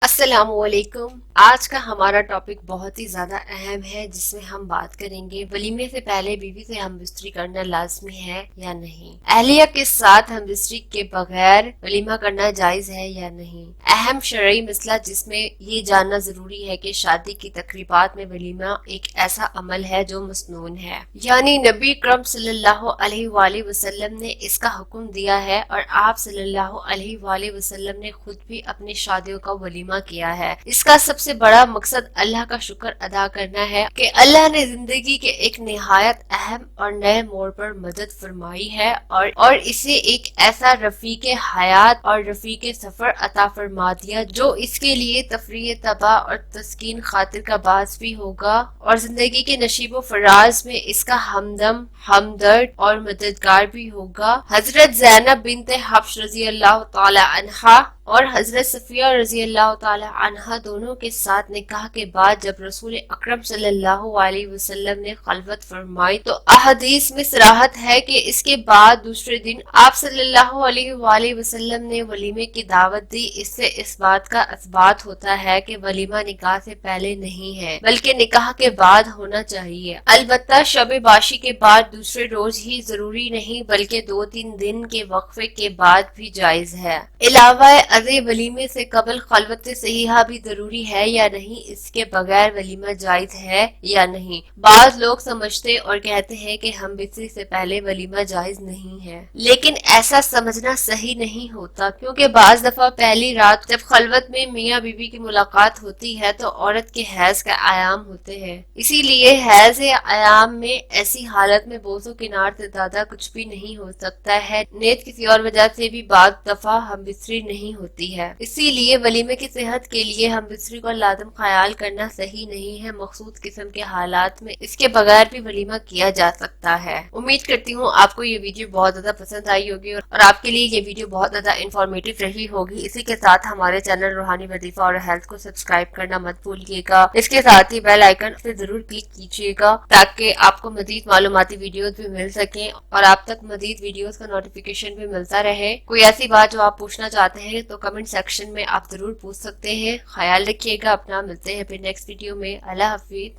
السلام علیکم۔ آج کا ہمارا ٹاپک بہت ہی زیادہ اہم ہے، جس میں ہم بات کریں گے ولیمے سے پہلے بیوی سے ہم بستری کرنا لازمی ہے یا نہیں، اہلیہ کے ساتھ ہم بستری کے بغیر ولیمہ کرنا جائز ہے یا نہیں، اہم شرعی مسئلہ جس میں یہ جاننا ضروری ہے کہ شادی کی تقریبات میں ولیمہ ایک ایسا عمل ہے جو مسنون ہے، یعنی نبی اکرم صلی اللہ علیہ وآلہ وسلم نے اس کا حکم دیا ہے، اور آپ صلی اللہ علیہ وآلہ وسلم نے خود بھی اپنی شادیوں کا ولیمہ کیا ہے۔ اس کا سب سے بڑا مقصد اللہ کا شکر ادا کرنا ہے کہ اللہ نے زندگی کے ایک نہایت اہم اور نئے موڑ پر مدد فرمائی ہے، اور اسے ایک ایسا رفیق حیات اور رفیق سفر عطا فرما دیا جو اس کے لیے تفریح طبع اور تسکین خاطر کا باعث بھی ہوگا، اور زندگی کے نشیب و فراز میں اس کا ہمدم، ہمدرد اور مددگار بھی ہوگا۔ حضرت زینب بنت حبش رضی اللہ تعالی عنہا اور حضرت صفیہ رضی اللہ تعالی عنہا دونوں کے ساتھ نکاح کے بعد جب رسول اکرم صلی اللہ علیہ وسلم نے خلوت فرمائی تو احادیث میں صراحت ہے کہ اس کے بعد دوسرے دن آپ صلی اللہ علیہ وآلہ وسلم نے ولیمے کی دعوت دی۔ اس سے اس بات کا اثبات ہوتا ہے کہ ولیمہ نکاح سے پہلے نہیں ہے بلکہ نکاح کے بعد ہونا چاہیے، البتہ شب باشی کے بعد دوسرے روز ہی ضروری نہیں بلکہ 2-3 دن کے وقفے کے بعد بھی جائز ہے۔ علاوہ ازیں ولیمے سے قبل خلوت صحیحہ بھی ضروری ہے یا نہیں، اس کے بغیر ولیمہ جائز ہے یا نہیں۔ بعض لوگ سمجھتے اور کہتے ہیں کہ ہم بستری سے پہلے ولیمہ جائز نہیں ہے، لیکن ایسا سمجھنا صحیح نہیں ہوتا، کیونکہ بعض دفعہ پہلی رات جب خلوت میں میاں بیوی کی ملاقات ہوتی ہے تو عورت کے حیض کا ایام ہوتے ہیں، اسی لیے حیض یا ایام میں ایسی حالت میں بوس و کنار سے زیادہ کچھ بھی نہیں ہو سکتا ہے، نیت کسی اور وجہ سے بھی بعض دفعہ ہم بستری نہیں ہوتی ہے، اسی لیے ولیمے کی صحت کے لیے ہم بستری کا لازم خیال کرنا صحیح نہیں ہے۔ مخصوص قسم کے حالات میں اس کے بغیر بھی ولیمہ کیا جا سکتا ہے۔ امید کرتی ہوں آپ کو یہ ویڈیو بہت زیادہ پسند آئی ہوگی اور آپ کے لیے یہ ویڈیو بہت زیادہ انفارمیٹیو رہی ہوگی۔ اسی کے ساتھ ہمارے چینل روحانی وظیفہ اور ہیلتھ کو سبسکرائب کرنا مت بھولیے گا، اس کے ساتھ ہی بیل آئیکن پہ ضرور کلک کیجیے گا تاکہ آپ کو مزید معلوماتی ویڈیوز بھی مل سکیں اور آپ تک مزید ویڈیوز کا نوٹیفیکیشن بھی ملتا رہے۔ کوئی ایسی بات جو آپ پوچھنا چاہتے ہیں تو کمنٹ سیکشن میں آپ ضرور پوچھ سکتے ہیں۔ خیال رکھیے گا اپنا، ملتے ہیں پھر نیکسٹ ویڈیو میں۔ اللہ حافظ۔